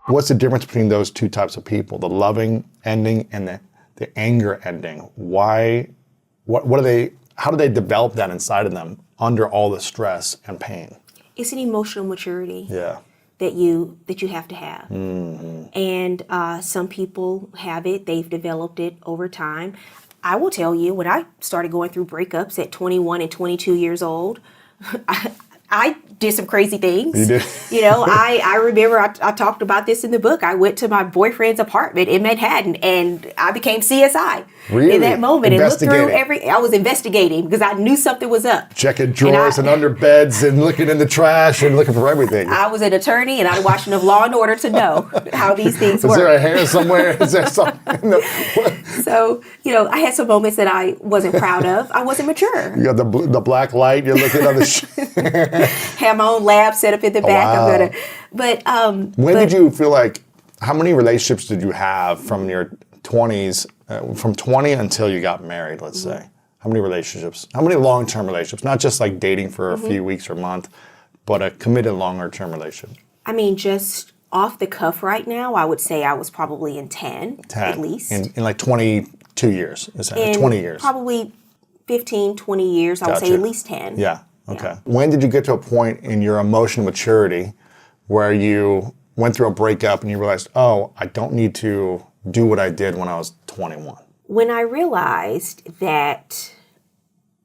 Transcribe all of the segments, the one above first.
What's the difference between those two types of people, the loving ending and the anger ending? Why, what are they, how do they develop that inside of them under all the stress and pain? It's an emotional maturity. Yeah. That you have to have. And some people have it, they've developed it over time. I will tell you, when I started going through breakups at 21 and 22 years old, I did some crazy things. You did? You know, I remember I talked about this in the book. I went to my boyfriend's apartment in Manhattan and I became CSI in that moment and looked through I was investigating because I knew something was up. Checking drawers and under beds and looking in the trash and looking for everything. I was an attorney and I watched enough Law and Order to know how these things work. Is there a hair somewhere? Is there something? So, you know, I had some moments that I wasn't proud of. I wasn't mature. You got the black light. You're looking on the have my own lab set up in the back. Wow. When did you feel like, how many relationships did you have from your 20s, from 20 until you got married, let's say? How many relationships? How many long-term relationships? Not just like dating for a few weeks or a month, but a committed longer-term relationship. I mean, just off the cuff right now, I would say I was probably in 10 at least. In like 22 years, essentially, 20 years. Probably 15, 20 years, I would say at least 10. Yeah. Okay. Yeah. When did you get to a point in your emotional maturity where you went through a breakup and you realized, oh, I don't need to do what I did when I was 21? When I realized that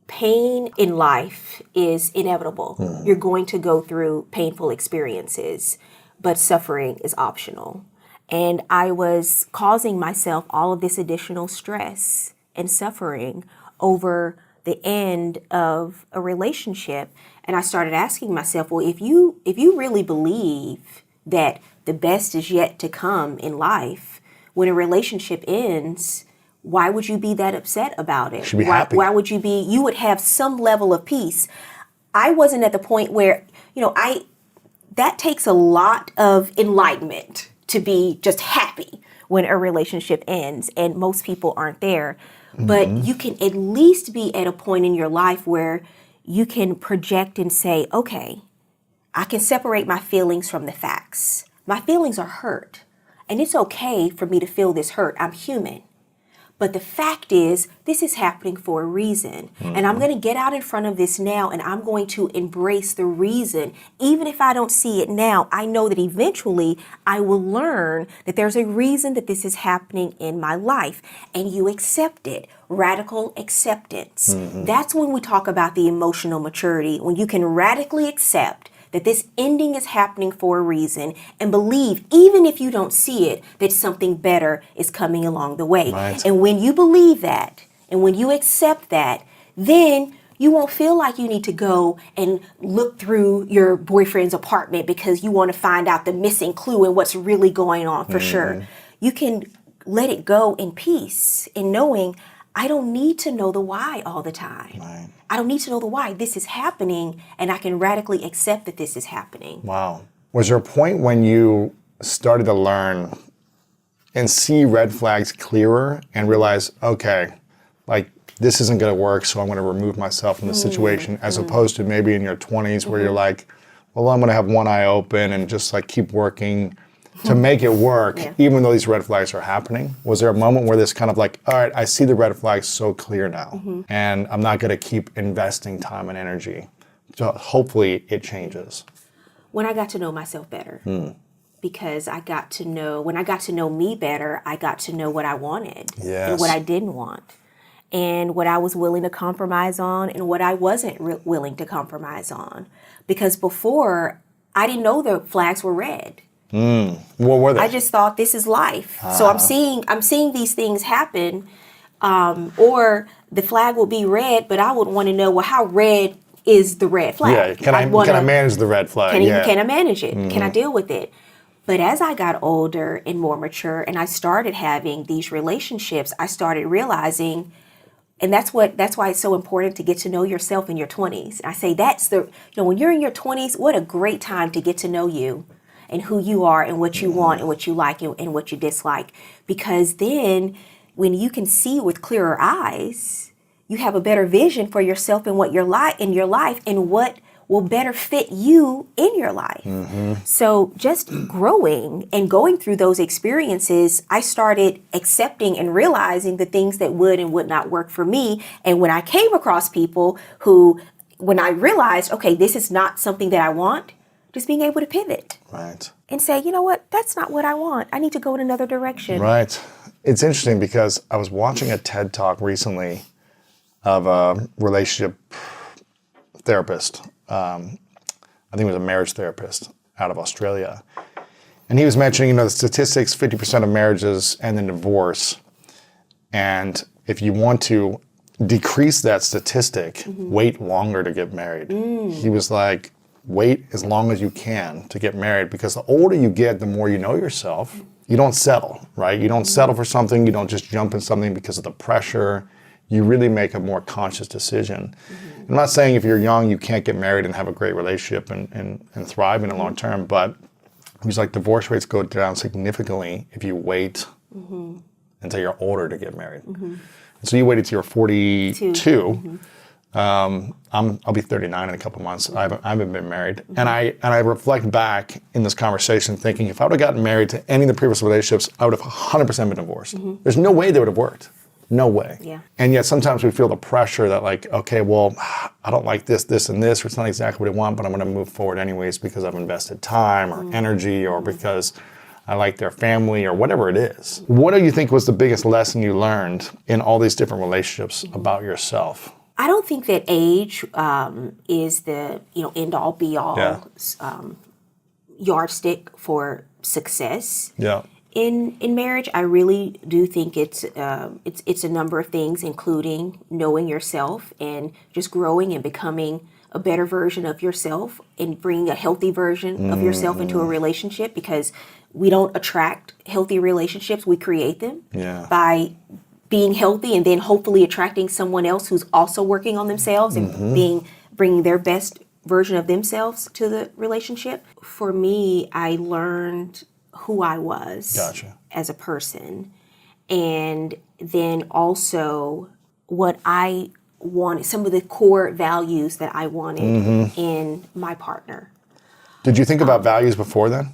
pain in life is inevitable. You're going to go through painful experiences, but suffering is optional. And I was causing myself all of this additional stress and suffering over the end of a relationship. And I started asking myself, well, if you really believe that the best is yet to come in life, when a relationship ends, why would you be that upset about it? Should be happy. Why would you would have some level of peace. I wasn't at the point where, that takes a lot of enlightenment to be just happy when a relationship ends, and most people aren't there. But you can at least be at a point in your life where you can project and say, okay, I can separate my feelings from the facts. My feelings are hurt, and it's okay for me to feel this hurt. I'm human. But the fact is, this is happening for a reason. And I'm going to get out in front of this now, and I'm going to embrace the reason. Even if I don't see it now, I know that eventually I will learn that there's a reason that this is happening in my life. And you accept it. Radical acceptance. That's when we talk about the emotional maturity, when you can radically accept that this ending is happening for a reason and believe, even if you don't see it, that something better is coming along the way. Right. And when you believe that, and when you accept that, then you won't feel like you need to go and look through your boyfriend's apartment because you want to find out the missing clue and what's really going on for sure. You can let it go in peace, in knowing I don't need to know the why all the time. Right. I don't need to know the why. This is happening, and I can radically accept that this is happening. Wow. Was there a point when you started to learn and see red flags clearer and realize, okay, like this isn't going to work, so I'm going to remove myself from the situation, as opposed to maybe in your 20s where you're like, well, I'm going to have one eye open and just like keep working to make it work, even though these red flags are happening? Was there a moment where this kind of like, all right, I see the red flags so clear now, and I'm not going to keep investing time and energy. So hopefully it changes. When I got to know myself better, because when I got to know me better, I got to know what I wanted and what I didn't want, and what I was willing to compromise on and what I wasn't willing to compromise on. Because before, I didn't know the flags were red. What were they? I just thought this is life. So I'm seeing these things happen, or the flag will be red, but I would want to know, well, how red is the red flag? Yeah, can I manage the red flag? Can I manage it? Can I deal with it? But as I got older and more mature and I started having these relationships, I started realizing, and that's why it's so important to get to know yourself in your 20s. I say when you're in your 20s, what a great time to get to know you and who you are and what you want and what you like and what you dislike. Because then when you can see with clearer eyes, you have a better vision for yourself and what you're like in your life and what will better fit you in your life. So just growing and going through those experiences, I started accepting and realizing the things that would and would not work for me. And when I came across people who, when I realized, okay, this is not something that I want, just being able to pivot. Right. And say, you know what, that's not what I want. I need to go in another direction. Right. It's interesting because I was watching a TED Talk recently of a relationship therapist. I think it was a marriage therapist out of Australia. And he was mentioning, the statistics, 50% of marriages end in divorce. And if you want to decrease that statistic, wait longer to get married. He was like, wait as long as you can to get married, because the older you get, the more you know yourself. You don't settle, right? You don't settle for something. You don't just jump in something because of the pressure. You really make a more conscious decision. I'm not saying if you're young, you can't get married and have a great relationship and thrive in the long term, but he's like, divorce rates go down significantly if you wait until you're older to get married. So you waited till you're 42. I'll be 39 in a couple months. I haven't been married. And I reflect back in this conversation thinking, if I would have gotten married to any of the previous relationships, I would have 100% been divorced. There's no way they would have worked. No way. Yeah. And yet sometimes we feel the pressure that like, okay, well, I don't like this, this, and this, or it's not exactly what I want, but I'm going to move forward anyways because I've invested time or energy or because I like their family or whatever it is. What do you think was the biggest lesson you learned in all these different relationships about yourself? I don't think that age is the end all be all yardstick for success. Yeah. In marriage. I really do think it's a number of things, including knowing yourself and just growing and becoming a better version of yourself and bringing a healthy version of yourself into a relationship, because we don't attract healthy relationships, we create them by being healthy and then hopefully attracting someone else who's also working on themselves and bringing their best version of themselves to the relationship. For me, I learned who I was as a person, and then also what I wanted, some of the core values that I wanted in my partner. Did you think about values before then?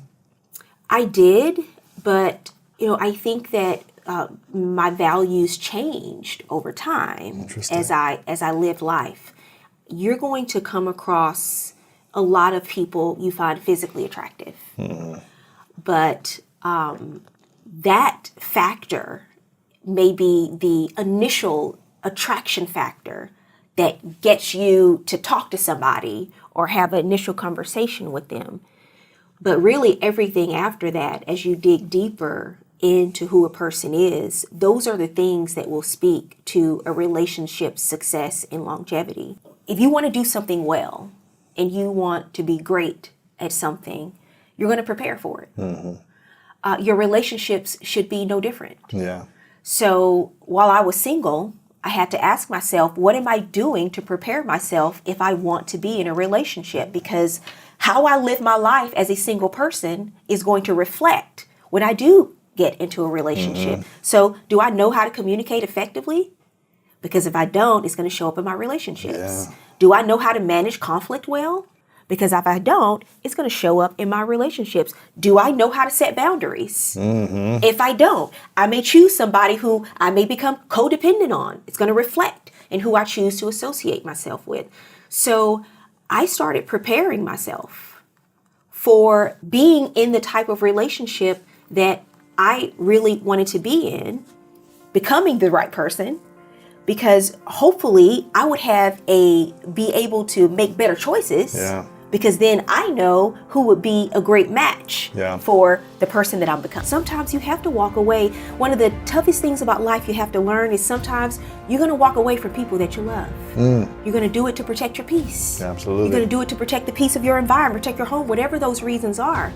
I did, but I think that my values changed over time as I lived life. You're going to come across a lot of people you find physically attractive. But that factor may be the initial attraction factor that gets you to talk to somebody or have an initial conversation with them. But really everything after that, as you dig deeper into who a person is, those are the things that will speak to a relationship's success and longevity. If you want to do something well and you want to be great at something, you're going to prepare for it. Your relationships should be no different. Yeah. So while I was single, I had to ask myself, what am I doing to prepare myself if I want to be in a relationship? Because how I live my life as a single person is going to reflect when I do get into a relationship. So do I know how to communicate effectively? Because if I don't, it's going to show up in my relationships. Do I know how to manage conflict well? Because if I don't, it's going to show up in my relationships. Do I know how to set boundaries? If I don't, I may choose somebody who I may become codependent on. It's going to reflect in who I choose to associate myself with. So I started preparing myself for being in the type of relationship that I really wanted to be in, becoming the right person, because hopefully I would be able to make better choices. Because then I know who would be a great match for the person that I'm becoming. Sometimes you have to walk away. One of the toughest things about life you have to learn is sometimes you're going to walk away from people that you love. You're going to do it to protect your peace. Absolutely. You're going to do it to protect the peace of your environment, protect your home, whatever those reasons are.